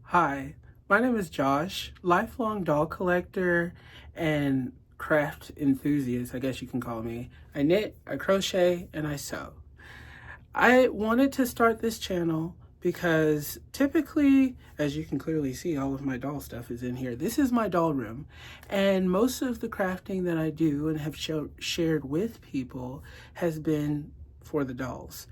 Hi, my name is Josh, lifelong doll collector and craft enthusiast, I guess you can call me. I knit, I crochet, and I sew. I wanted to start this channel because typically, as you can clearly see, all of my doll stuff is in here. This is my doll room, and most of the crafting that I do and have shared with people has been for the dolls.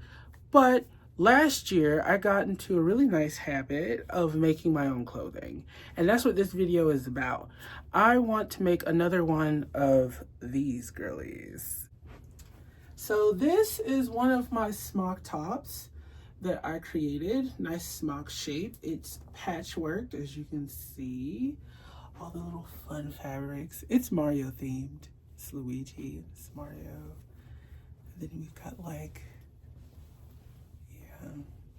But last year, I got into a really nice habit of making my own clothing. And that's what this video is about. I want to make another one of these girlies. So this is one of my smock tops that I created. Nice smock shape. It's patchworked, as you can see. All the little fun fabrics. It's Mario themed. It's Luigi, it's Mario. And then we've got like,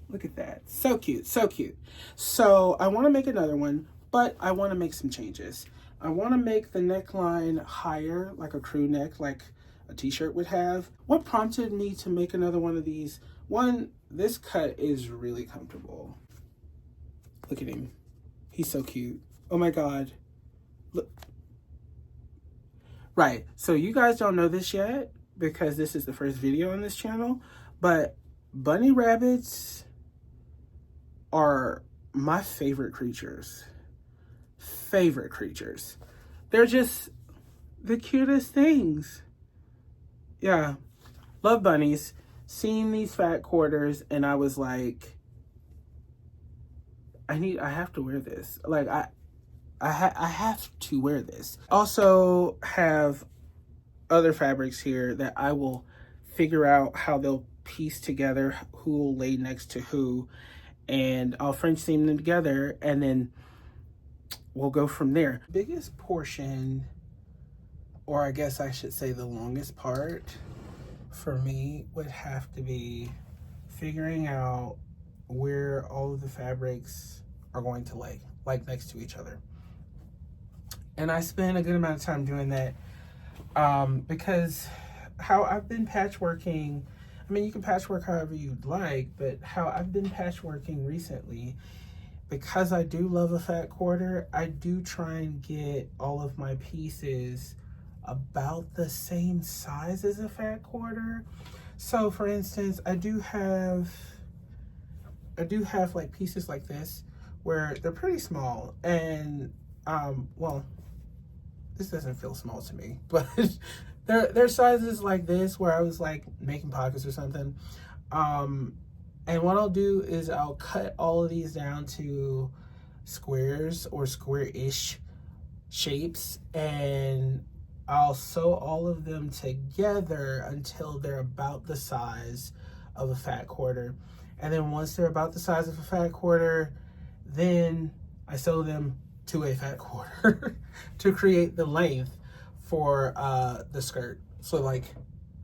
look at that. So cute, so cute. So I want to make another one, but I want to make some changes. I want to make the neckline higher, like a crew neck, like a t-shirt would have. What prompted me to make another one of these? One, this cut is really comfortable. Look at him. He's so cute. Oh my God. Look. Right, so you guys don't know this yet because this is the first video on this channel, but bunny rabbits are my favorite creatures. Favorite creatures. They're just the cutest things. Yeah, love bunnies. Seeing these fat quarters and I was like, I have to wear this. Like I have to wear this. Also have other fabrics here that I will figure out how they'll piece together, who will lay next to who, and I'll French seam them together and then we'll go from there. Biggest portion, or I guess I should say the longest part for me, would have to be figuring out where all of the fabrics are going to lay, like next to each other. And I spend a good amount of time doing that because how I've been patchworking, I mean, you can patchwork however you'd like, but how I've been patchworking recently, because I do love a fat quarter, I do try and get all of my pieces about the same size as a fat quarter. So for instance, I do have like pieces like this where they're pretty small and well, this doesn't feel small to me, but they're sizes like this where I was like making pockets or something. And what I'll do is I'll cut all of these down to squares or square-ish shapes, and I'll sew all of them together until they're about the size of a fat quarter. And then once they're about the size of a fat quarter, then I sew them to a fat quarter to create the length for the skirt. So like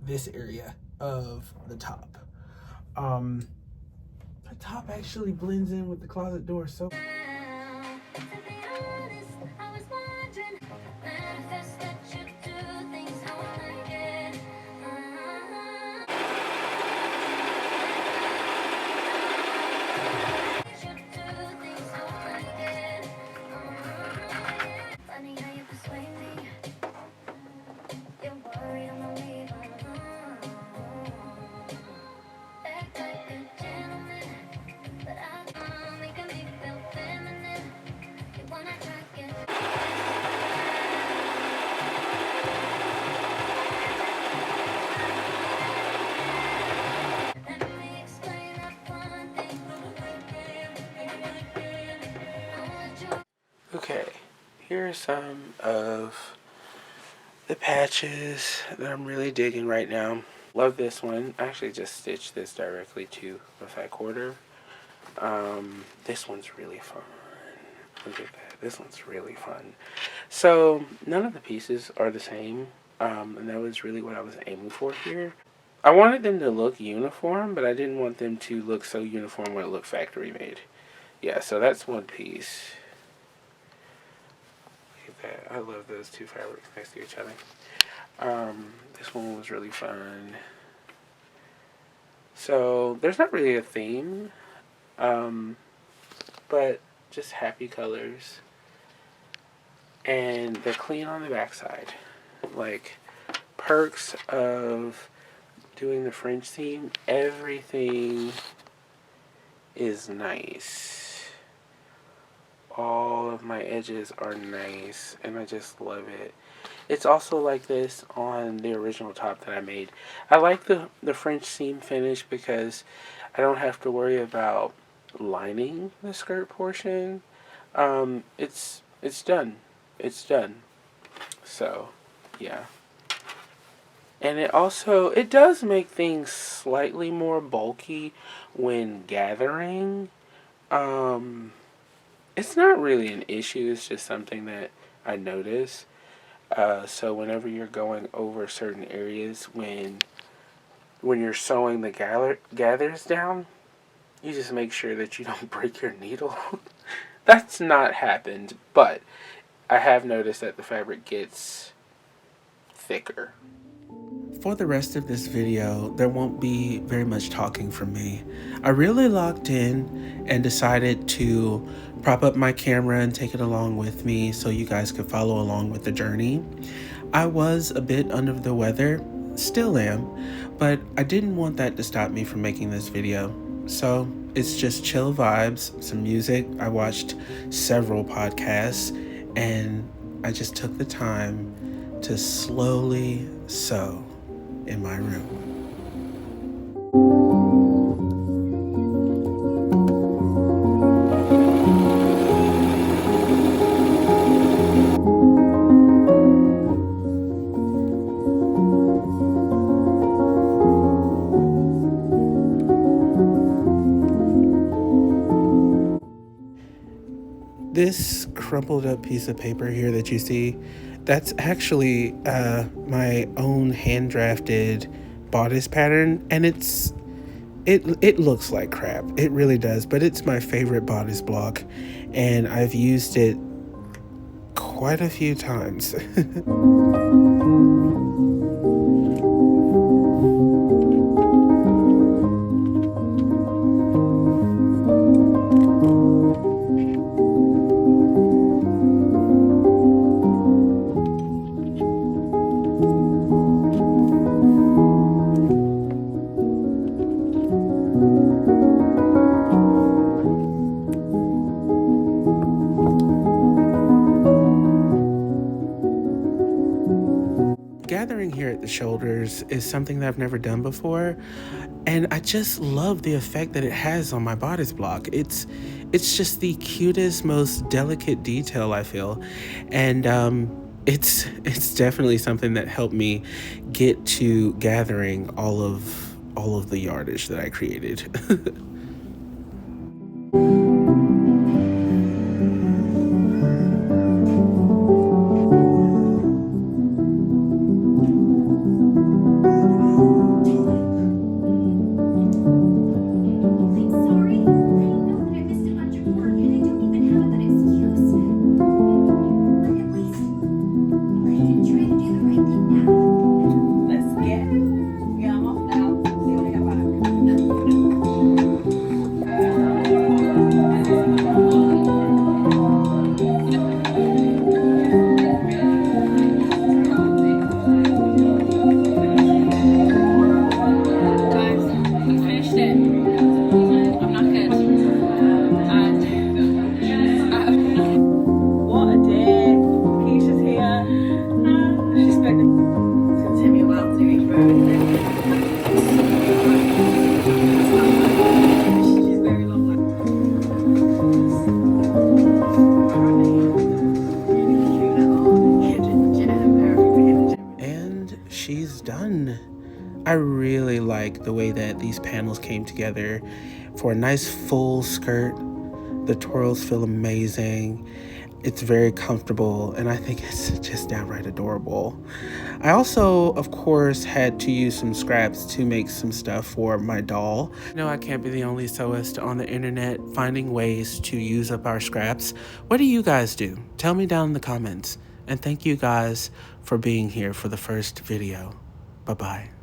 this area of the top. The top actually blends in with the closet door so. Okay, here are some of the patches that I'm really digging right now. Love this one. I actually just stitched this directly to a fat quarter. This one's really fun. Look at that. This one's really fun. So none of the pieces are the same, and that was really what I was aiming for here. I wanted them to look uniform, but I didn't want them to look so uniform when it looked factory made. Yeah, so that's one piece. That. I love those two fabrics next to each other. This one was really fun. So there's not really a theme, but just happy colors. And they're clean on the backside. Like, perks of doing the French theme, everything is nice. All of my edges are nice, and I just love it. It's also like this on the original top that I made. I like the French seam finish because I don't have to worry about lining the skirt portion. It's done. It's done. So, yeah. And it does make things slightly more bulky when gathering. It's not really an issue, it's just something that I notice. So whenever you're going over certain areas, when you're sewing the gathers down, you just make sure that you don't break your needle. That's not happened, but I have noticed that the fabric gets thicker. For the rest of this video, there won't be very much talking from me. I really locked in and decided to prop up my camera and take it along with me so you guys could follow along with the journey. I was a bit under the weather, still am, but I didn't want that to stop me from making this video. So it's just chill vibes, some music. I watched several podcasts and I just took the time to slowly sew in my room. This crumpled up piece of paper here that you see, that's actually my own hand drafted bodice pattern, and it looks like crap. It really does, but it's my favorite bodice block, and I've used it quite a few times. Gathering here at the shoulders is something that I've never done before, and I just love the effect that it has on my bodice block. It's just the cutest, most delicate detail, I feel, and it's definitely something that helped me get to gathering all of the yardage that I created. She's done. I really like the way that these panels came together for a nice full skirt. The twirls feel amazing. It's very comfortable, and I think it's just downright adorable. I also, of course, had to use some scraps to make some stuff for my doll. No, I can't be the only sewist on the internet finding ways to use up our scraps. What do you guys do? Tell me down in the comments. And thank you guys for being here for the first video. Bye-bye.